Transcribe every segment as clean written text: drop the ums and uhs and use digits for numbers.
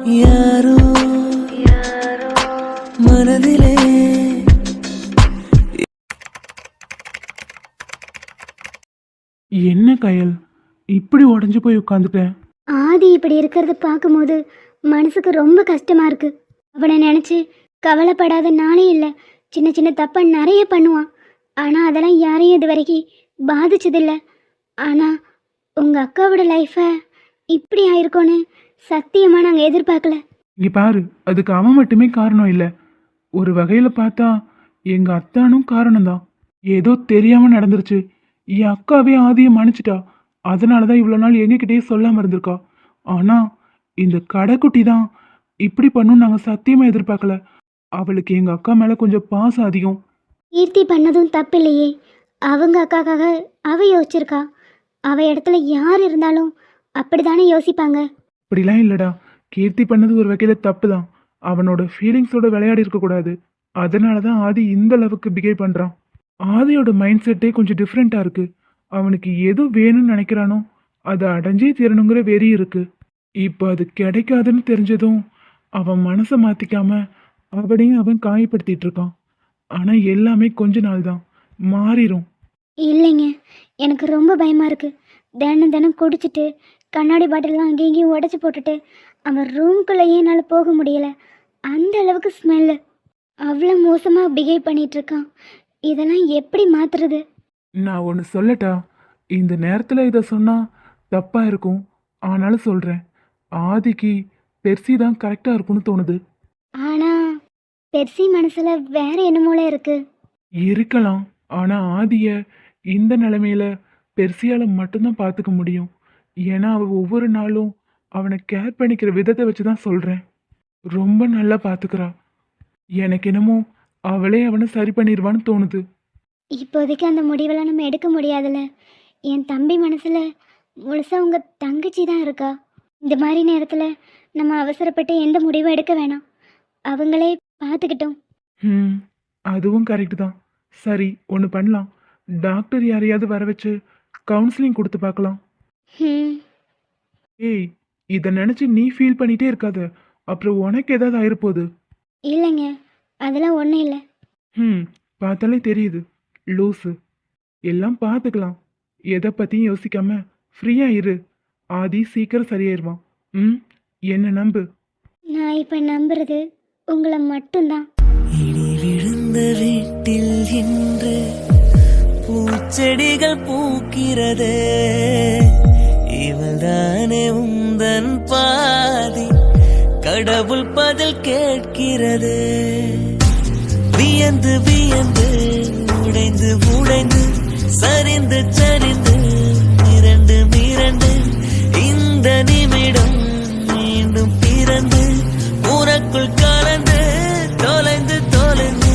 யாரோ மனதிலே. என்ன கயல் இப்படி உடஞ்சு போய் உட்காந்துட்டேன்? ஆதி இப்படி இருக்கிறத பார்க்கும்போது மனசுக்கு ரொம்ப கஷ்டமா இருக்கு. அவனை நினச்சி கவலைப்படாத நாளே இல்லை. சின்ன சின்ன தப்பை நிறைய பண்ணுவான். ஆனால் அதெல்லாம் யாரையும் இது வரைக்கும் பாதிச்சதில்லை. ஆனால் உங்கள் அக்காவோட லைஃப்பை இப்படி ஆயிருக்கோன்னு சத்தியமாக நாங்கள் எதிர்பார்க்கல. இங்க பாரு, அதுக்கு அவன் மட்டுமே காரணம் இல்லை. ஒரு வகையில் பார்த்தா எங்கள் அத்தானும் காரணம்தான். ஏதோ தெரியாமல் நடந்துருச்சு. என் அக்காவே ஆதியை மன்னிச்சிட்டா. அதனால தான் இவ்வளோ நாள் எங்ககிட்டயே சொல்லாமல் இருந்திருக்கா. ஆனால் இந்த கடைக்குட்டி தான் இப்படி பண்ணுன்னு நாங்கள் சத்தியமாக எதிர்பார்க்கல. அவளுக்கு எங்கள் அக்கா மேலே கொஞ்சம் பாசம் அதிகம். கீர்த்தி பண்ணதும் தப்பு இல்லையே. அவங்க அக்காக்காக அவ யோசிச்சிருக்கா. அவ இடத்துல யார் இருந்தாலும் அப்படி தானே யோசிப்பாங்க. அப்படிலாம் இல்லைடா. கீர்த்தி பண்ணது ஒரு வகையில் தப்பு தான். அவனோட ஃபீலிங்ஸோட விளையாடி இருக்கக்கூடாது. அதனால தான் ஆதி இந்த அளவுக்கு பிஹேவ் பண்ணுறான். ஆதியோட மைண்ட் செட்டே கொஞ்சம் டிஃப்ரெண்ட்டாக இருக்குது. அவனுக்கு எது வேணும்னு நினைக்கிறானோ அதை அடைஞ்சே தீரணுங்கிற வெறி இருக்குது. இப்போ அது கிடைக்காதுன்னு தெரிஞ்சதும் அவன் மனசை மாற்றிக்காம அவனையும் அவன் காயப்படுத்திட்டு இருக்கான். ஆனால் எல்லாமே கொஞ்ச நாள் தான், மாறிடும். இல்லைங்க, எனக்கு ரொம்ப பயமாக இருக்குது. தினம் தினம் குடிச்சிட்டு கண்ணாடி பாட்டிலாம் அங்கேயும் இங்கேயும் உடச்சி போட்டுட்டு அவன் ரூம்குள்ளேயே என்னால் போக முடியலை. அந்த அளவுக்கு ஸ்மெல்லு. அவ்வளோ மோசமாக பிஹேவ் பண்ணிகிட்ருக்கான். இதெல்லாம் எப்படி மாற்றுறது? நான் ஒன்று சொல்லட்டா? இந்த நேரத்தில் இதை சொன்னால் தப்பாக இருக்கும். ஆனாலும் சொல்கிறேன். ஆதிக்கு பெர்சி தான் கரெக்டாக இருக்கும்னு தோணுது. ஆனால் பெர்சி மனசில் வேற என்னமோல இருக்குது. இருக்கலாம். ஆனால் ஆதியை இந்த நிலைமையில பெர்சியால் மட்டும்தான் பார்த்துக்க முடியும். ஏன்னா அவள் ஒவ்வொரு நாளும் அவனை கேர் பண்ணிக்கிற விதத்தை வச்சு தான் சொல்கிறேன். ரொம்ப நல்லா பார்த்துக்கிறா. எனக்கு என்னமோ அவளே அவனை சரி பண்ணிடுவான்னு தோணுது. இப்போதைக்கு அந்த முடிவெல்லாம் நம்ம எடுக்க முடியாதுல்ல. என் தம்பி மனசில் முழுசாக உங்கள் தங்கச்சி தான் இருக்கா. இந்த மாதிரி நேரத்தில் நம்ம அவசரப்பட்டு எந்த முடிவும் எடுக்க வேணாம். அவங்களே பார்த்துக்கிட்டோம். அதுவும் கரெக்டு தான். சரி, ஒன்று பண்ணலாம். டாக்டர் யாரையாவது வர வச்சு கவுன்சிலிங் கொடுத்து பார்க்கலாம். ஏய், இதை நினச்சி நீ ஃபீல் பண்ணிகிட்டே இருக்காத. அப்புறம் உனக்கு ஏதாவது ஆயிருப்போகுது. இல்லைங்க, அதெல்லாம் ஒன்றும் இல்லை. பார்த்தாலே தெரியுது, லூஸு. எல்லாம் பார்த்துக்கலாம். எதை பற்றியும் யோசிக்காம ஃப்ரீயாக இரு. ஆதி சீக்கிரம் சரியாயிருவான். என்ன நம்பு. நான் இப்போ நம்புறது உங்களை மட்டும்தான். இடி விழுந்த வீட்டில் இன்று பூச்செடிகள் பூக்கிறது. இவள்தானே உந்தன் பாதி, கடவுள் பதில் கேட்கிறது. வியந்து வியந்து உடைந்து உடைந்து சரிந்து சரிந்து மிரண்டு மிரண்டு இந்த நிமிடம் மீண்டும் பிறந்து உனக்குள் கலந்து தொலைந்து தொலைந்து.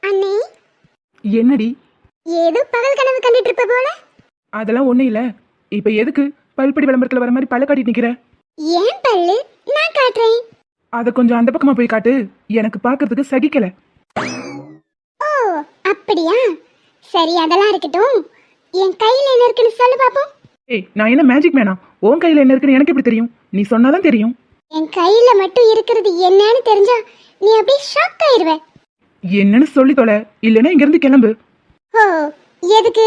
அண்ணே, என்னடி? ஏதோ பகல் கனவு கண்டுட்டு இருப்ப போல. அதெல்லாம் ஒன்றும் இல்லை. இப்போ எதுக்கு பல்படி விளம்பரத்தில் வர மாதிரி பல்ல காட்டிட்டு நிற்கிற? ஏன் பல்லு? நான் காட்டுறேன். அதை கொஞ்சம் அந்த பக்கமாக போய் காட்டு. எனக்கு பார்க்கறதுக்கு சகிக்கலை. ஓ, அப்படியா? சரி, அதெல்லாம் இருக்கட்டும். என் கையில் என்ன இருக்குன்னு சொல்லு பாப்போம். ஏய், நான் என்ன மேஜிக் மேனா? உன் கையில் என்ன இருக்குன்னு எனக்கு எப்படி தெரியும்? நீ சொன்னாதான் தெரியும். என் கையில மட்டும் இருக்கிறது என்னன்னு தெரிஞ்சா நீ அப்படியே ஷாக் ஆயிருவ. என்னன்னு சொல்லி தொலை, இல்லைன்னா இங்கிருந்து கிளம்பு. ஓ, எதுக்கு?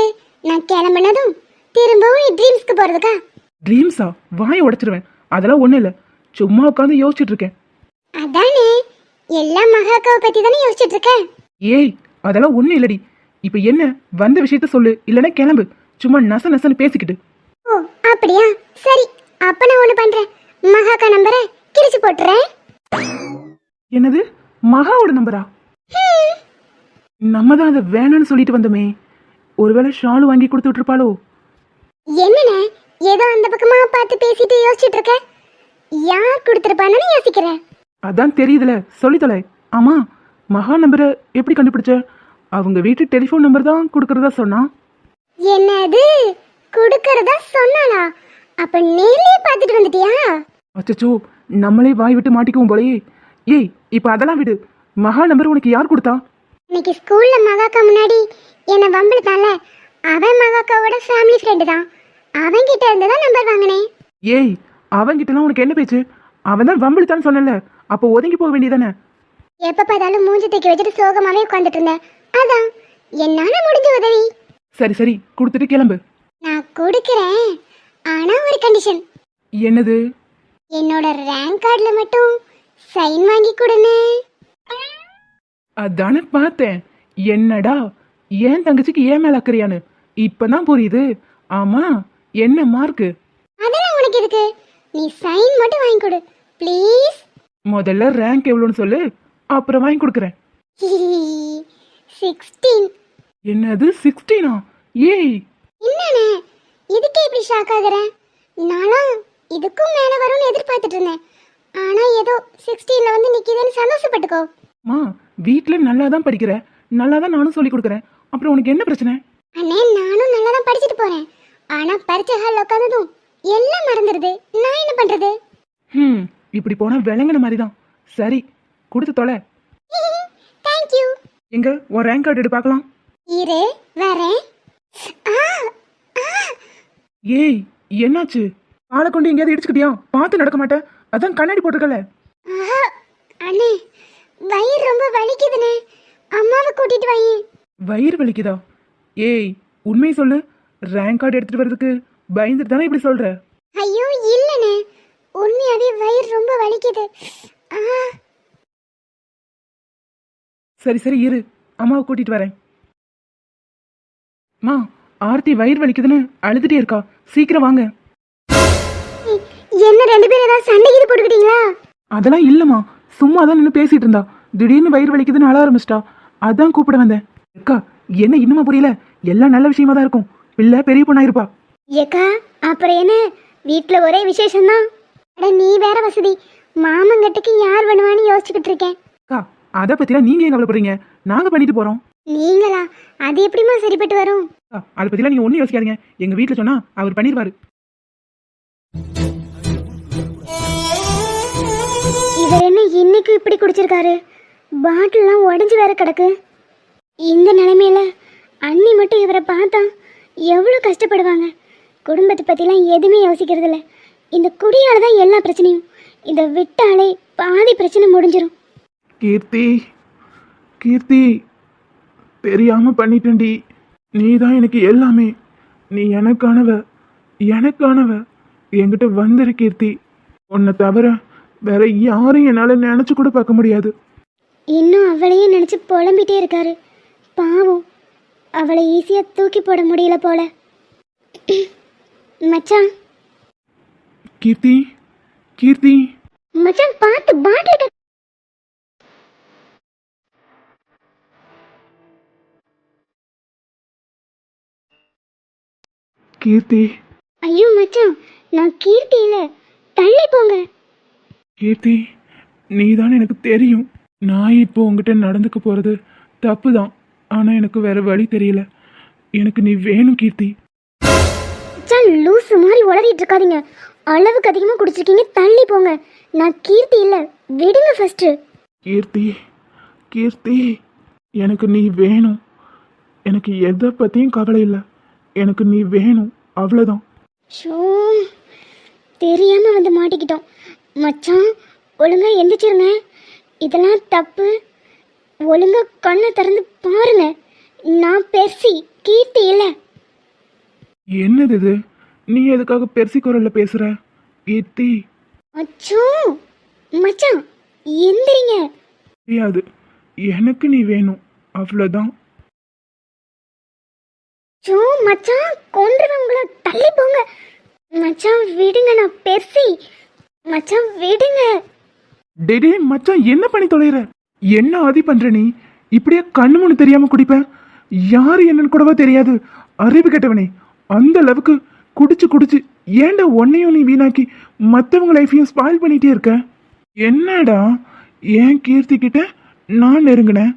நான் கிளம்புனதும் திரும்பவும் ட்ரீம்ஸ்க்கு போறதுக்கா? ட்ரீம்ஸா? வாயை உடைச்சிருவேன். அதெல்லாம் ஒன்றும் இல்லை, சும்மா உட்காந்து யோசிச்சுட்டு இருக்கேன். அதானே, எல்லாம் மகாக்காவை பத்தி தானே யோசிச்சுட்டு இருக்கேன். ஏய், அதெல்லாம் ஒன்றும் இல்லடி. இப்போ என்ன, வந்த விஷயத்த சொல்லு, இல்லைன்னா கிளம்பு. சும்மா நச நசன்னு பேசிக்கிட்டு. ஓ, அப்படியா? சரி, அப்ப நான் ஒண்ணு பண்றேன். மகாக்கா நம்பரை கிழிச்சு போட்டுறேன். என்னது, மகாவோட நம்பரா? நம்ம தான் அதை வேணான்னு சொல்லிட்டு வந்தோமே. ஒருவேளை ஷாலு வாங்கி கொடுத்து விட்டுருப்பாளோ? என்னண்ணே, ஏதோ அந்த பக்கமா பார்த்து பேசிட்டு யோசிச்சுட்டு இருக்க. யார் கொடுத்துருப்பான்னு யோசிக்கிறேன். அதான் தெரியுதுல, சொல்லி தொலை. ஆமா, மகா நம்பரை எப்படி கண்டுபிடிச்ச? அவங்க வீட்டு டெலிஃபோன் நம்பர் தான் கொடுக்கறதா சொன்னா. என்னது, கொடுக்கறதா சொன்னானா? அப்ப நேர்லயே பார்த்துட்டு வந்துட்டியா? அச்சச்சோ, நம்மளே வாய் விட்டு மாட்டிக்குவோம் போலயே. ஏய், இப்போ அதெல்லாம் விடு. மகா நம்பர் உனக்கு யார் கொடுத்தா? இன்னைக்கு ஸ்கூல்ல மகாக்கா முன்னாடி என்ன வம்பிழுத்தான்ல, அவன் மகாக்காவோட ஃபேமிலி ஃப்ரெண்டு தான். அவன்கிட்ட இருந்து தான் நம்பர் வாங்கினேன். ஏய், அவன்கிட்டலாம் உனக்கு என்ன பேச்சு? அவன் தான் வம்பிழுத்தான்னு சொன்னல, அப்போ ஒதுங்கி போக வேண்டியதானே? எப்ப பார்த்தாலும் மூஞ்சி தூக்கி வச்சுட்டு சோகமாவே உட்காந்துட்டு இருந்தேன். அதான் என்னால முடிஞ்ச உதவி. சரி சரி, கொடுத்துட்டு கிளம்பு. நான் கொடுக்கிறேன், ஆனா ஒரு கண்டிஷன். என்னது? என்னோட ரேங்க் கார்டுல மட்டும் சைன் வாங்கி கொடுன்னு. அதானே பார்த்தேன். என்னடா ஏன் தங்கச்சிக்கு ஏன் மேல அக்கறையான்னு இப்பதான் புரியுது. ஆமா, என்ன மார்க்கு? அதெல்லாம் உனக்கு எதுக்கு? நீ சைன் மட்டும் வாங்கி கொடு ப்ளீஸ். முதல்ல ரேங்க் எவ்வளோன்னு சொல்லு, அப்புறம் வாங்கி கொடுக்குறேன். 16. என்னது 16ஆ? ஏய், என்னண்ணே இதுக்கே இப்படி ஷாக் ஆகுறேன்? நானும் இதுக்கும் மேல வரும்னு எதிர்பார்த்துட்டு இருந்தேன். ஆனா ஏதோ 16ல வந்து நிக்குதுன்னு சந்தோஷப்பட்டுக்கோ. மா, வீட்டில் நல்லா தான் படிக்கிற, நல்லா தான் நானும் சொல்லி கொடுக்குறேன், அப்புறம் உனக்கு என்ன பிரச்சனை? அண்ணே நானும் நல்லா தான் படிச்சுட்டு போறேன். ஆனா பரீட்சை ஹால் உட்காந்ததும் எல்லாம் மறந்துடுது. நான் என்ன பண்றது? இப்படி போனா விளங்குன மாதிரி தான். சரி, கொடுத்து தொலை. Thank you. எங்க உன் ரேங்க் கார்டு எடு பார்க்கலாம். இரு வரேன். ஆ ஆ ஏய், என்னாச்சு? ஆளை கொண்டு எங்கேயாவது இடிச்சுக்கிட்டியா? பார்த்து நடக்க மாட்டேன், அதான் கண்ணாடி போட்டிருக்கல. ஆஹா, அண்ணே வயிறு ரொம்ப வலிக்குதுண்ணே, அம்மாவை கூட்டிட்டு வை. வயிறு வலிக்குதா? ஏய், உண்மையை சொல்லு. ரேங்க் கார்டு எடுத்துட்டு வர்றதுக்கு பயந்துட்டு தானே இப்படி சொல்ற? ஐயோ இல்லண்ணே, உண்மையாவே வயிறு ரொம்ப வலிக்குது. ஆ சரி சரி இரு, அம்மாவை கூட்டிட்டு வரேன். மா, ஆர்த்தி வயிறு வலிக்குதுன்னு அழுதுட்டே இருக்கா, சீக்கிரம் வாங்க. என்ன ரெண்டு பேரும் ஏதாவது சண்டை இது போட்டுக்கிட்டீங்களா? அதெல்லாம் இல்லம்மா, சும்மா தான் நின்று பேசிட்டு இருந்தா, திடீர்னு வயிறு வலிக்குதுன்னு அழ ஆரம்பிச்சிட்டா, அதான் கூப்பிட வந்தேன். அக்கா, என்ன இன்னுமா புரியல? எல்லாம் நல்ல விஷயமா தான் இருக்கும், பிள்ளை பெரிய பொண்ணாயிருப்பா. ஏக்கா அப்புறம் என்ன, வீட்டுல ஒரே விசேஷம்தான். அட நீ வேற வசதி, மாமங்கட்டுக்கு யார் வேணுமான்னு யோசிச்சுக்கிட்டு இருக்கேன். அக்கா, அதை பத்திலாம் நீங்க ஏன் கவலைப்படுறீங்க? நாங்க பண்ணிட்டு போறோம். நீங்களா? அது எப்படிமா சரிப்பட்டு வரும்? அக்கா, அதை பத்திலாம் நீங்க ஒன்றும் யோசிக்காதீங்க, எங்க வீட்டில் சொன்னா அவர் பண்ணிடுவாரு. இவர் என்ன இன்னைக்கு இப்படி குடிச்சிருக்காரு? பாட்டில்லாம் உடஞ்சி வேற கிடக்கு. இந்த நிலைமையில அண்ணி மட்டும் இவரை பார்த்தா எவ்வளோ கஷ்டப்படுவாங்க. குடும்பத்தை பற்றிலாம் எதுவுமே யோசிக்கிறது இல்லை. இந்த குடியால தான் எல்லா பிரச்சனையும். இதை விட்டாலே பாதி பிரச்சனை முடிஞ்சிடும். கீர்த்தி, கீர்த்தி, தெரியாம பண்ணிட்டேன்டி. நீ தான் எனக்கு எல்லாமே. நீ எனக்கானவ, எனக்கானவ. என்கிட்ட வந்துரு கீர்த்தி. உன்னை தவிர வேற யாரையும் என்னால் நினச்சி கூட பார்க்க முடியாது. இன்னும் அவளையே நினச்சி புலம்பிட்டே இருக்காரு. பாவம், அவளை ஈஸியாக தூக்கி போட முடியல போல. மச்சான், கீர்த்தி, கீர்த்தி, மச்சான் பார்த்து பாட்டில். கீர்த்தி. ஐயோ மச்சான், நான் கீர்த்தி இல்லை, தள்ளி போங்க. கீர்த்தி, நீ தான் எனக்கு தெரியும். நான் இப்போ உங்ககிட்ட நடந்துக்க போகிறது தப்பு தான், ஆனால் எனக்கு வேற வழி தெரியல. எனக்கு நீ வேணும் கீர்த்தி. மச்சான் லூசு மாதிரி உளறிட்டு இருக்காதீங்க. அளவுக்கு அதிகமாக குடிச்சிருக்கீங்க, தள்ளி போங்க. நான் கீர்த்தி இல்லை, விடுங்க ஃபர்ஸ்ட்டு. கீர்த்தி, கீர்த்தி, எனக்கு நீ வேணும். எனக்கு எதை பற்றியும் கவலை இல்லை, எனக்கு நீ வேணும், அவ்வளோதான். ஷோ, தெரியாமல் வந்து மாட்டிக்கிட்டோம். மச்சான் ஒழுங்கா எந்திரிச்சிருங்க, இதெல்லாம் தப்பு. ஒழுங்கா கண்ணை திறந்து பாருங்க. நான் பெர்சி, கீர்த்தி இல்லை. என்னது இது? நீ எதுக்காக பெருசி குரல்ல பேசுற? கீர்த்தி, அச்சோ மச்சான் எந்திரிங்க. தெரியாது, எனக்கு நீ வேணும், அவ்வளோதான். சோ மச்சான் கொன்றுவேன் உங்களை, தள்ளி போங்க. மச்சான் விடுங்க, நான் பெர்சி. மச்சான் விடுங்க. டேடே மச்சான், என்ன பண்ணி தொலைற? என்ன ஆதி பண்ற நீ? இப்படியே கண்ணு முன்னு தெரியாம குடிப்ப? யாரு என்னன்னு கூடவா தெரியாது? அறிவு கெட்டவனே, அந்த அளவுக்கு குடிச்சு குடிச்சு ஏன்டா உன்னையும் நீ வீணாக்கி மற்றவங்க லைஃபையும் ஸ்பாயில் பண்ணிட்டே இருக்க? என்னடா ஏன் கீர்த்தி கிட்ட நான் நெருங்கினேன்,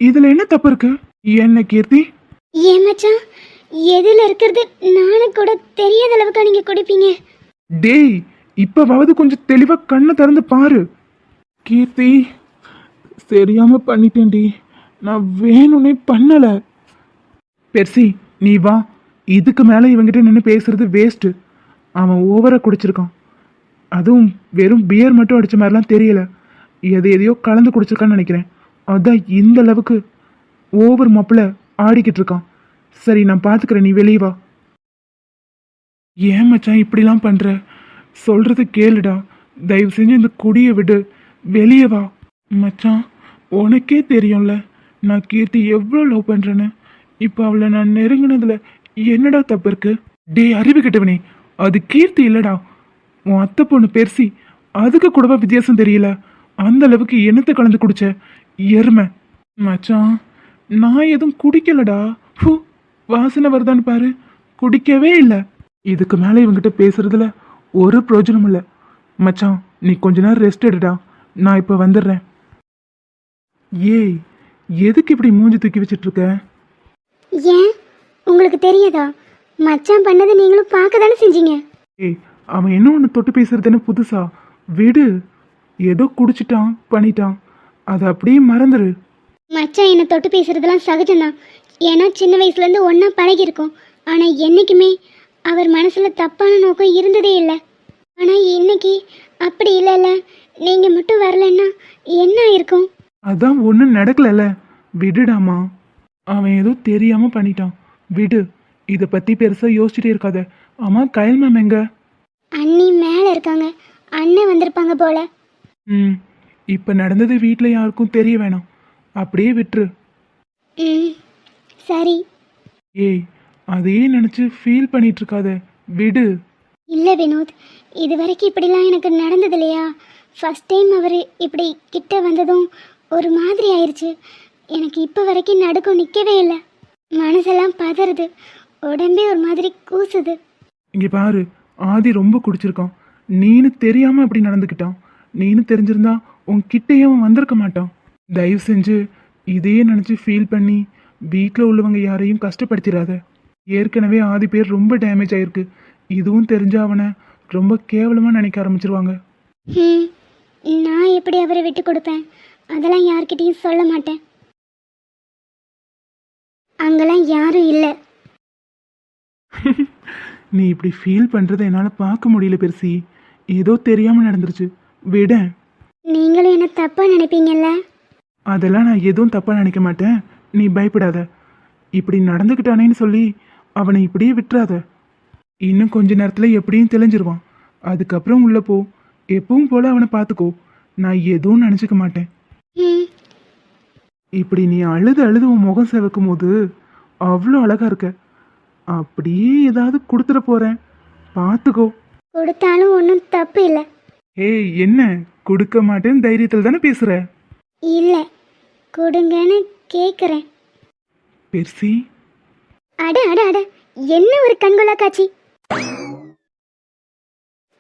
இதுல என்ன தப்பு இருக்கு? என்ன கீர்த்தி? ஏன் மச்சான், எதுல இருக்கிறது நானும் கூட தெரியாத அளவுக்கு நீங்க குடிப்பீங்க? டேய், இப்பவாவது கொஞ்சம் தெளிவா கண்ணை திறந்து பாரு. கீர்த்தி, தெரியாம பண்ணிட்டேன்டி, நான் வேணும்னே பண்ணல. பெர்சி, நீ வா, இதுக்கு மேலே இவங்கிட்ட நின்று பேசுறது வேஸ்ட்டு. அவன் ஓவராக குடிச்சிருக்கான். அதுவும் வெறும் பியர் மட்டும் அடித்த மாதிரிலாம் தெரியல. எதையோ கலந்து குடிச்சிருக்கான்னு நினைக்கிறேன். அதான் இந்த அளவுக்கு ஓவர் மப்பில் ஆடிக்கிட்டு இருக்கான். சரி, நான் பார்த்துக்கிறேன், நீ வெளியே வா. ஏன் மச்சான் இப்படிலாம் பண்ணுற? சொல்கிறது கேளுடா. தயவு செஞ்சு இந்த குடியை விடு, வெளியே வா. மச்சான், உனக்கே தெரியும்ல நான் கீர்த்தி எவ்வளோ லவ் பண்ணுறேன்னு. இப்போ அவளை நான் நெருங்கினதுல என்னடா தப்பு இருக்கு? டே அறிவு கிட்டவனே, அது கீர்த்தி இல்லடா, உன் அத்தை பொண்ணு பெருசி. அதுக்கு கூடவா வித்தியாசம் தெரியல? அந்த அளவுக்கு என்னத்தை கலந்து குடிச்ச எருமை. மச்சான், நான் எதுவும் குடிக்கலடா. ஹூ, வாசனை வருதான்னு பாரு. குடிக்கவே இல்லை. இதுக்கு மேலே இவங்கிட்ட பேசுறதுல ஒரு பிரயோஜனம் இல்லை. மச்சான், நீ கொஞ்ச நேரம் ரெஸ்ட் எடுடா, நான் இப்போ வந்துடுறேன். ஏய், எதுக்கு இப்படி மூஞ்சி தூக்கி வச்சிட்டு இருக்க? ஏன் உங்களுக்கு தெரியாதா? மச்சான் பண்ணதை நீங்களும் பார்க்க தானே செஞ்சீங்க. ஏய், அவன் என்ன ஒன்று தொட்டு பேசுறதுன்னு புதுசா? விடு, ஏதோ குடிச்சிட்டான் பண்ணிட்டான், அதை அப்படியே மறந்துரு. மச்சான் என்னை தொட்டு பேசுறதெல்லாம் சகஜம்தான். ஏன்னா சின்ன வயசுலேருந்து ஒன்றா பழகியிருக்கோம். ஆனால் என்றைக்குமே அவர் மனசில் தப்பான நோக்கம் இருந்ததே இல்லை. ஆனால் இன்னைக்கு அப்படி இல்லைல்ல. நீங்கள் மட்டும் வரலன்னா என்ன இருக்கும்? அதான் ஒன்றும் நடக்கலல்ல, விடுடாமா. அவன் ஏதோ தெரியாம பண்ணிட்டான், விடு. இதை பற்றி பெருசாக யோசிச்சுட்டே இருக்காத. ஆமா, கயல் மேம் எங்க? அண்ணி மேலே இருக்காங்க. அண்ணன் வந்திருப்பாங்க போல. ம், இப்போ நடந்தது வீட்டில் யாருக்கும் தெரிய வேணாம், அப்படியே விட்டுரு. ம், சரி. ஏய், அதையே நினச்சி ஃபீல் பண்ணிட்டு இருக்காத, விடு. இல்லை வினோத், இது வரைக்கும் இப்படிலாம் எனக்கு நடந்தது இல்லையா? ஃபஸ்ட் டைம் அவர் இப்படி கிட்ட வந்ததும் ஒரு மாதிரி ஆயிடுச்சு. எனக்கு இப்போ வரைக்கும் நடுக்கம் நிற்கவே இல்லை. மனசெல்லாம் பதறுது, உடம்பே ஒரு மாதிரி கூசுது. இங்கே பாரு, ஆதி ரொம்ப குடிச்சிருக்கான். நீனு தெரியாமல் அப்படி நடந்துக்கிட்டான். நீனு தெரிஞ்சிருந்தா உன்கிட்டயே அவன் வந்திருக்க மாட்டான். தயவு செஞ்சு இதையே நினச்சி ஃபீல் பண்ணி வீட்டில் உள்ளவங்க யாரையும் கஷ்டப்படுத்திடாத. ஏற்கனவே ஆதி பேர் ரொம்ப டேமேஜ் ஆயிருக்கு. இதுவும் தெரிஞ்சா அவனை ரொம்ப கேவலமாக நினைக்க ஆரம்பிச்சிருவாங்க. நான் எப்படி அவரை விட்டு கொடுப்பேன்? அதெல்லாம் யார்கிட்டையும் சொல்ல மாட்டேன். அங்கெல்லாம் யாரும் இல்லை. நீ இப்படி ஃபீல் பண்ணுறதை என்னால் பார்க்க முடியல பெருசி. ஏதோ தெரியாமல் நடந்துருச்சு, விட. நீங்களும் என்ன தப்பாக நினைப்பீங்கல்ல? அதெல்லாம் நான் எதுவும் தப்பாக நினைக்க மாட்டேன், நீ பயப்படாத. இப்படி நடந்துக்கிட்டானேன்னு சொல்லி அவனை இப்படியே விட்டுறாத. இன்னும் கொஞ்ச நேரத்தில் எப்படியும் தெளிஞ்சிருவான். அதுக்கப்புறம் உள்ள போ, எப்பவும் போல அவனை பார்த்துக்கோ. நான் எதுவும் நினச்சிக்க மாட்டேன். இப்படி நீ அழுது அழுது உன் முகம் செவக்கும் போது அவ்வளோ அழகா இருக்க. அப்படியே ஏதாவது கொடுத்துட போறேன், பார்த்துக்கோ. கொடுத்தாலும் ஒன்றும் தப்பு இல்லை. ஏய், என்ன கொடுக்க மாட்டேன்னு தைரியத்தில் தானே பேசுற? இல்லை, கொடுங்கன்னு கேட்குறேன். பெர்சி, அட அட அட, என்ன ஒரு கண்கொள்ளா காட்சி.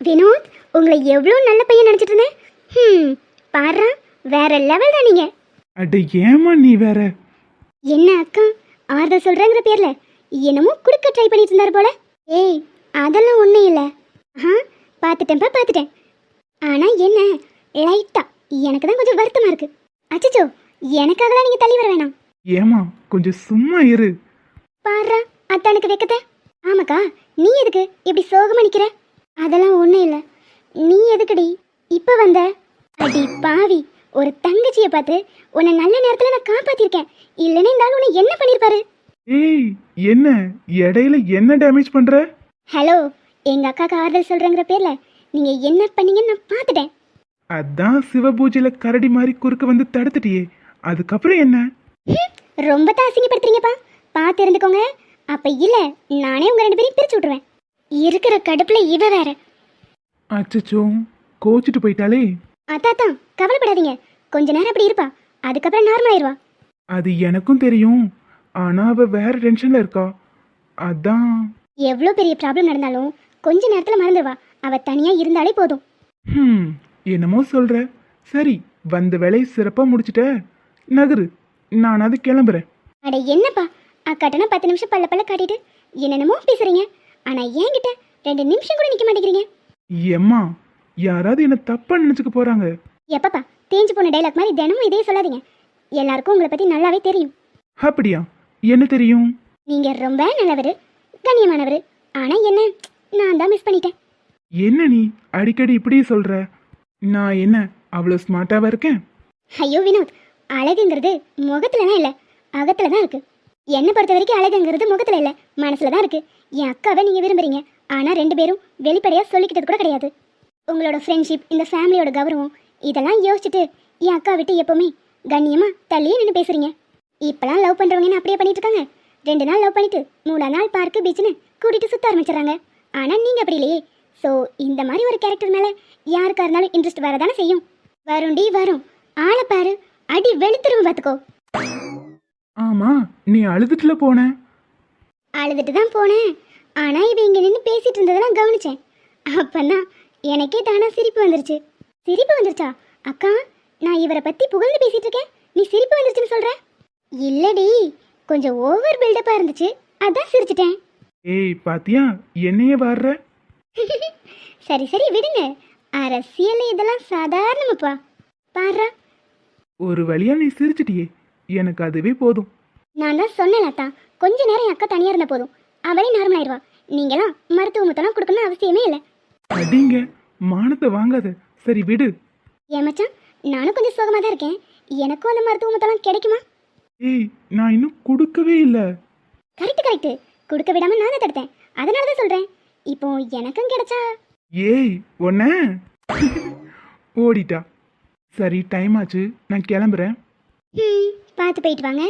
வினோத், உங்களை எவ்வளோ நல்ல பையன் நினச்சிட்டு இருந்தேன். பாரு, வேற லெவல் தான் நீங்க. அட ஏமா நீ வேற. என்ன அக்கா, ஆறுதல் சொல்றேங்கிற பேர்ல என்னமோ குடுக்க ட்ரை பண்ணிட்டு இருந்தாரு போல. ஏய், அதெல்லாம் ஒன்றும் இல்லை. பார்த்துட்டேன்ப்பா பார்த்துட்டேன். ஆனால் என்ன, லைட்டா எனக்கு தான் கொஞ்சம் வருத்தமாக இருக்கு. அச்சச்சோ, எனக்காகலாம் நீங்கள் தள்ளி வர வேணாம். ஏமா கொஞ்சம் சும்மா இரு. பாடுறா அத்தானுக்கு வைக்கத்த. ஆமாக்கா, நீ எதுக்கு இப்படி சோகமாக நிற்கிற? அதெல்லாம் ஒன்றும் இல்லை. நீ எதுக்குடி இப்போ வந்த? அடி பாவி, ஒரு தங்கச்சியை பார்த்து உன்னை நல்ல நேரத்தில் நான் காப்பாற்றிருக்கேன். இல்லைன்னு இருந்தாலும் உன்னை என்ன பண்ணியிருப்பாரு? ஏய், என்ன இடையில என்ன டேமேஜ் பண்ற? ஹலோ, எங்கள் அக்காவுக்கு ஆறுதல் சொல்கிறேங்கிற பேரில் நீங்கள் என்ன பண்ணீங்கன்னு நான் பார்த்துட்டேன். அதான் சிவபூஜையில கரடி மாதிரி குறுக்க வந்து தடுத்துட்டியே, அதுக்கப்புறம் என்ன? ரொம்ப தான் அசிங்கப்படுத்துறீங்கப்பா, பார்த்து இருந்துக்கோங்க. அப்போ இல்லை, நானே உங்கள் 2 பேரையும் பிரித்து விட்ருவேன். இருக்கிற கடுப்பில் இவ வேற. அச்சச்சோ, கோச்சிட்டு போயிட்டாலே. அதான், கவலைப்படாதீங்க. கொஞ்ச நேரம் அப்படி இருப்பா, அதுக்கப்புறம் நார்மல் ஆயிடுவா. அது எனக்கும் தெரியும், ஆனா அவ வேற டென்ஷன்ல இருக்கா, அதான். எவ்வளோ பெரிய ப்ராப்ளம் நடந்தாலும் கொஞ்ச நேரத்தில் மறந்துடுவா. அவ தனியாக இருந்தாலே போதும். என்னமோ சொல்ற. சரி, வந்த வேலையை சிறப்பா முடிச்சிட்ட, நகரு, நான் அது கிளம்புறேன். அட என்னப்பா, அக்காட்டனா 10 நிமிஷம் பல்ல பல்ல காட்டிட்டு என்னென்னமோ பேசுறீங்க. ஆனால் என்கிட்ட 2 நிமிஷம் கூட நிற்க மாட்டேங்கிறீங்க. எம்மா, யாராவது என்ன தப்பா நினைச்சுக்க போறாங்க. எப்பப்பா, தேஞ்சு போன டைலாக் மாதிரி தினமும் இதே சொல்லாதீங்க. எல்லாருக்கும் உங்களை பற்றி நல்லாவே தெரியும். அப்படியா? என்ன தெரியும்? நீங்கள் ரொம்ப நல்லவர், கண்ணியமானவர். ஆனால் என்ன, நான் தான் மிஸ் பண்ணிட்டேன். என்ன நீ அடிக்கடி இப்படியே சொல்ற? நான் என்ன அவ்வளோ ஸ்மார்ட்டாவா இருக்கேன்? ஐயோ வினோத், அழகுங்கிறது முகத்துலலாம் இல்லை, அகத்துல தான் இருக்கு. என்னை பொறுத்த வரைக்கும் அழகுங்கிறது முகத்துல இல்லை, மனசுல தான் இருக்கு. என் அக்காவை நீங்கள் விரும்புறீங்க, ஆனால் 2 பேரும் வெளிப்படையாக சொல்லிக்கிட்டது கூட கிடையாது. உங்களோட ஃப்ரெண்ட்ஷிப், இந்த ஃபேமிலியோட கௌரவம், இதெல்லாம் யோசிச்சுட்டு என் அக்கா விட்டு எப்போவுமே கண்ணியமாக தள்ளியே நின்று பேசுறீங்க. இப்போலாம் லவ் பண்ணுறவங்கன்னு அப்படியே பண்ணிட்டு இருக்காங்க. 2 நாள் லவ் பண்ணிட்டு 3ஆம் நாள் பார்க்கு பீச்சுன்னு கூட்டிகிட்டு சுற்ற ஆரம்பிச்சிடறாங்க. ஆனால் நீங்கள் அப்படி இல்லையே. ஸோ இந்த மாதிரி ஒரு கேரக்டர் மேலே யாருக்கா இருந்தாலும் இன்ட்ரெஸ்ட் வரதானே செய்யும். வரும்டி வரும். ஆளை பாரு, அடி வெளுத்துருவும் பார்த்துக்கோ. ஆமா, நீ அழுதுட்டுல போன. அழுதுட்டு தான் போனேன். ஆனால் இவ இங்கே நின்று பேசிகிட்டு இருந்ததெல்லாம் கவனித்தேன். அப்போதான் எனக்கே தானா சிரிப்பு வந்துருச்சு. சிரிப்பு வந்துருச்சா? அக்கா, நான் இவரை பற்றி புகழ்ந்து பேசிகிட்டு இருக்கேன், நீ சிரிப்பு வந்துருச்சுன்னு சொல்கிற? இல்லடி, கொஞ்சம் ஓவர் பில்டப்பாக இருந்துச்சு, அதான் சிரிச்சிட்டேன். ஏய் பாத்தியா, என்னையே வர்ற. சரி சரி விடுங்க, அரசியல் இதெல்லாம் சாதாரணமாப்பா. பாரு, ஒரு வழியா நீ சிரிச்சிட்டியே, எனக்கு அதுவே போதும். நான் தான் சொன்னேன் அத்தா, கொஞ்ச நேரம் என் அக்கா தனியாக இருந்த போதும், அவளே நார்மல் ஆயிடுவா. நீங்களாம் மருத்துவ முத்தெல்லாம் கொடுக்கணும்னு அவசியமே இல்லை. அடிங்க, மானத்தை வாங்காத. சரி விடு. ஏன் மச்சான், நானும் கொஞ்சம் சோகமாக தான் இருக்கேன். எனக்கும் அந்த மருத்துவ முத்தெல்லாம் கிடைக்குமா? ஏய், நான் இன்னும் கொடுக்கவே இல்லை. கரெக்டு, கொடுக்க விடாமல் நான் தான் தடுத்தேன். அதனால தான் சொல்கிறேன், இப்போ எனக்கும் கிடைச்சா. ஏய் ஒன்ன ஓடிட்டா. சரி, டைம் ஆச்சு, நான் கிளம்புறேன். பார்த்து போயிட்டு வாங்க.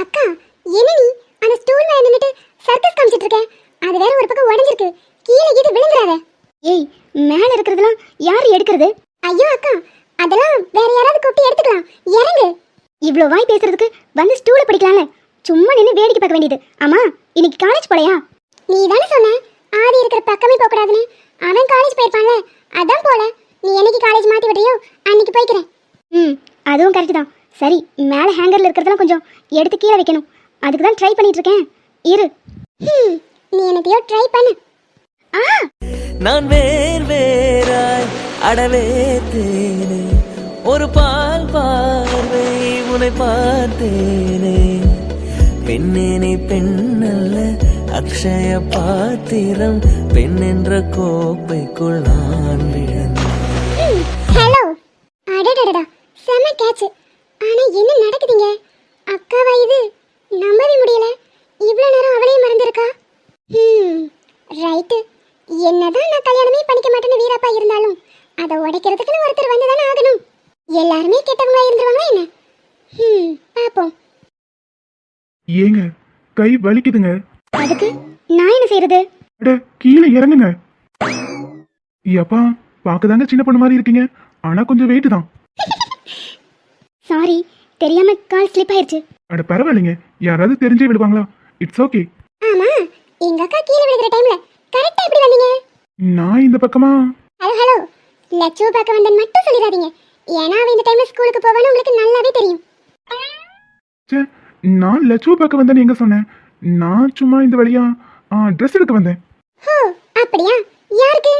அக்கா, என்ன நீ அந்த ஸ்டூல் மேல நின்னுட்டு சர்க்கஸ் காமிச்சிட்டு இருக்க? அது வேற ஒரு பக்கம் உடைஞ்சிருக்கு, கீழே இது விழுந்துறாத. ஏய், மேல இருக்கிறதெல்லாம் யார் எடுக்கிறது? ஐயோ அக்கா, அதெல்லாம் வேற யாராவது கூப்பிட்டு எடுத்துக்கலாம், இறங்கு. இவ்ளோ வாய் பேசுறதுக்கு வந்து ஸ்டூல பிடிக்கலாம்ல, சும்மா நின்று வேடிக்கை பார்க்க வேண்டியது. ஆமா, இன்னைக்கு காலேஜ் போலையா? நீ தானே சொன்ன ஆதி இருக்கிற பக்கமே போக கூடாதுன்னு. அவன் காலேஜ் போயிருப்பான்ல, அதான் போல. நீ என்னைக்கு காலேஜ் மாத்தி விட்றியோ அன்னைக்கு போய்க்கிறேன். அதுவும் கரெக்ட் தான். சரி, மேலே ஹேங்கர்ல இருக்கிறதெல்லாம் கொஞ்சம் எடுத்து கீழே வைக்கணும், அதுக்கு தான் ட்ரை பண்ணிட்டு இருக்கேன். இரு. நீ என்னத்தையோ ட்ரை பண்ணு. நான் வேர் வேறாய் அடவே தேனே, ஒரு பால் பார்வை உன்னை பார்த்தேனே. பெண்ணேனே பெண்ணல்ல அக்ஷய பாத்திரம், பெண் என்ற கோப்பைக்குள் நான் விழுந்தேன். ஹலோ, அடடடடா, செம கேட்ச். ஆனா என்ன நடக்குதுங்க? அக்காவா இது? நம்பவே முடியல, இவ்வளோ நேரம் அவளே மறந்துருக்கா. ரைட்டு, என்னதான் நான் கல்யாணமே பண்ணிக்க மாட்டேன்னு வீராப்பா இருந்தாலும் அதை உடைக்கிறதுக்குன்னு ஒருத்தர் வந்து தானே ஆகணும். எல்லாருமே கெட்டவங்களா இருந்துருவாங்களா என்ன? பாப்போம். ஏங்க, கை வலிக்குதுங்க. அதுக்கு நான் என்ன செய்யறது? அட, கீழே இறங்குங்க. அப்பா, பார்க்கதாங்க சின்ன பொண்ணு மாதிரி இருக்கீங்க, ஆனா கொஞ்சம் வெயிட் தான். சாரி, தெரியாம கால் ஸ்லிப் ஆயிருச்சு. அட பரவாயில்லைங்க, யாராவது தெரிஞ்சே விடுவாங்களா? It's okay. ஆமா, எங்க அக்கா கீழே விழுகிற டைம்ல கரெக்டா எப்படி வந்தீங்க? நான் இந்த பக்கமா. ஹலோ, லட்சுவ பார்க்க வந்தேன் மட்டும் சொல்லிடாதீங்க, ஏன்னா அவ இந்த டைம்ல ஸ்கூலுக்கு போவான்னு உங்களுக்கு நல்லாவே தெரியும். நான் லட்சுவ பார்க்க வந்தேன்னு எங்க சொன்னேன்? நான் சும்மா இந்த வழியா ட்ரெஸ் எடுக்க வந்தேன். ஓ அப்படியா? யாருக்கு?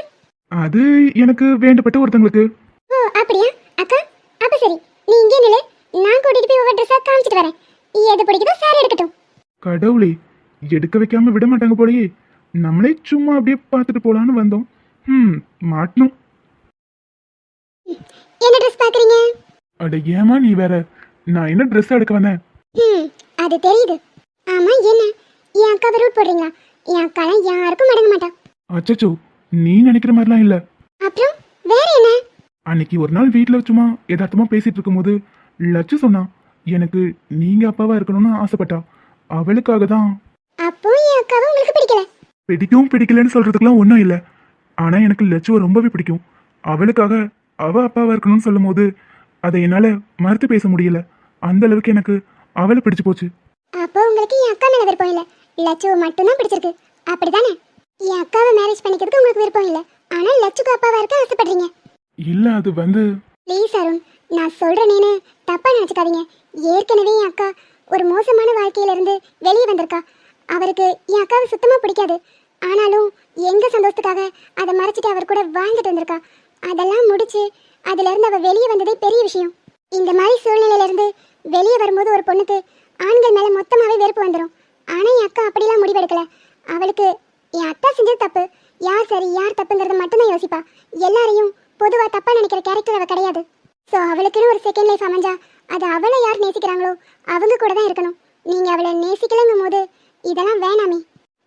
அது எனக்கு வேண்டப்பட்ட ஒருத்தங்களுக்கு. ஓ அப்படியா அக்கா? அப்ப சரி, நீ இங்கே நில்லு, நான் கூட்டிட்டு போய் ஒவ்வொரு ட்ரெஸ்ஸா காமிச்சிட்டு வரேன். எது பிடிக்குதோ சாரி எடுக்கட்டும். கடவுளே, எடுக்க வைக்காம விட மாட்டாங்க போலயே. நம்மளே சும்மா அப்படியே பார்த்துட்டு போலான்னு வந்தோம். மாட்டணும். என்ன ட்ரெஸ் பாக்குறீங்க? அட ஏமா நீ வேற, நான் என்ன ட்ரெஸ் எடுக்க வந்தேன்? அது தெரியுது. ஆமா, என்ன என் அக்கா ரூட் போடுறீங்களா? என் அக்காலாம் யாருக்கும் மடங்க மாட்டா. அச்சச்சோ, நீ நினைக்கிற மாதிரிலாம் இல்ல. அப்புறம் வேற என்ன? அன்னைக்கு ஒரு நாள் வீட்டுல சும்மா யதார்த்தமா பேசிட்டு இருக்கும்போது லட்சு சொன்னா, எனக்கு நீங்க அப்பாவா இருக்கணும்னு ஆசைப்பட்டா. அவளுக்காக தான். அப்போ என் அக்காவை உங்களுக்கு பிடிக்கல? பிடிக்கும் பிடிக்கலன்னு சொல்றதுக்குலாம் ஒன்றும் இல்லை. ஆனா எனக்கு லட்சுவை ரொம்பவே பிடிக்கும். அவளுக்காக அவ அப்பாவா இருக்கணும்னு சொல்லும் போது அதை என்னால மறுத்து பேச முடியல. அந்த அளவுக்கு எனக்கு அவளை பிடிச்சு போச்சு. அப்போ உங்களுக்கு என் அக்கா மேல விருப்பம் இல்ல, லட்சுவை மட்டும்தான் பிடிச்சிருக்கு, அப்படிதானே? என் அக்காவை மேரேஜ் பண்ணிக்கிறதுக்கு உங்களுக்கு விருப்பம் இல்ல, ஆனா லட்சுக்கு அப்பாவா இருக்க ஆசைப்படுறீங்க. இல்ல, அது வந்து ப்ளீஸ் அருண், நான் சொல்றேனேன்னு தப்பா நினைச்சுக்காதீங்க. ஏற்கனவே என் அக்கா ஒரு மோசமான வாழ்க்கையில இருந்து வெளியே வந்திருக்கா. அவருக்கு என் அக்காவை சுத்தமா பிடிக்காது. ஆனாலும் எங்க சந்தோஷத்துக்காக அதை மறைச்சிட்டு அவர் கூட வாழ்ந்துட்டு வந்திருக்கா. அதெல்லாம் முடிச்சு அதுல இருந்து அவ வெளியே வந்ததே பெரிய விஷயம். இந்த மாதிரி சூழ்நிலையில இருந்து வெளியே வரும்போது ஒரு பொண்ணுக்கு ஆண்கள் மேலே மொத்தமாகவே வெறுப்பு வந்துடும். ஆனால் என் அக்கா அப்படிலாம் முடிவெடுக்கல. அவளுக்கு என் அத்தா செஞ்சது தப்பு, யார் சரி யார் தப்புங்கிறத மட்டும்தான் யோசிப்பா. எல்லாரையும் பொதுவாக தப்பாக நினைக்கிற கேரக்டர் அவள் கிடையாது. ஸோ அவளுக்குன்னு ஒரு செகண்ட் லைஃப் அமைஞ்சா அது அவளை யார் நேசிக்கிறாங்களோ அவங்க கூட தான் இருக்கணும். நீங்கள் அவளை நேசிக்கலங்கும் போது இதெல்லாம் வேணாமே.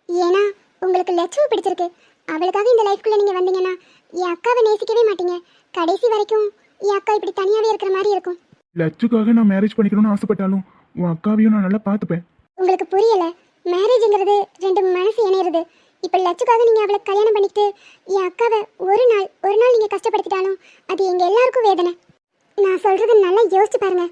ஏன்னா உங்களுக்கு லட்சுமி பிடிச்சிருக்கு, அவளுக்காக இந்த லைஃப்குள்ளே நீங்கள் வந்தீங்கன்னா என் அக்காவை நேசிக்கவே மாட்டீங்க. கடைசி வரைக்கும் என் அக்கா இப்படி தனியாகவே இருக்கிற மாதிரி இருக்கும். லட்சுக்காக நான் மேரேஜ் பண்ணிக்கணும்னு ஆசைப்பட்டாலும் உன் அக்காவையும் நான் நல்லா பார்த்துப்பேன். உங்களுக்கு புரியலை, மேரேஜுங்கிறது ரெண்டு மனசு இணையிறது. இப்போ லட்சுக்காக நீங்கள் அவளை கல்யாணம் பண்ணிக்கிட்டு என் அக்காவை ஒரு நாள் நீங்கள் கஷ்டப்படுத்திட்டாலும் அது எங்கள் எல்லாருக்கும் வேதனை. நான் சொல்கிறது நல்லா யோசிச்சு பாருங்க,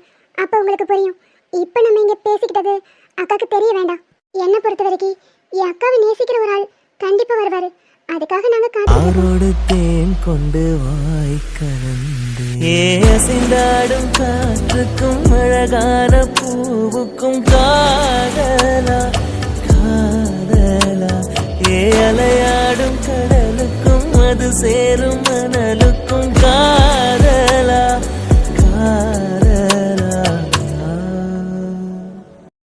அப்போ உங்களுக்கு புரியும். இப்போ நம்ம இங்கே பேசிக்கிட்டது அக்காவுக்கு தெரிய வேண்டாம். என்னை பொறுத்த வரைக்கும் என் அக்காவை நேசிக்கிற ஒரு ஆள் கண்டிப்பாக வருவார். அதுக்காக நாங்கள் ஆரோடு தேன் கொண்டு வாய் கலந்து அசைந்தாடும் காற்றுக்கும் அழகான பூவுக்கும் காதலா காதலா அலையாடும் கடலுக்கும் அது சேரும் மணலுக்கும் காதலா காதலா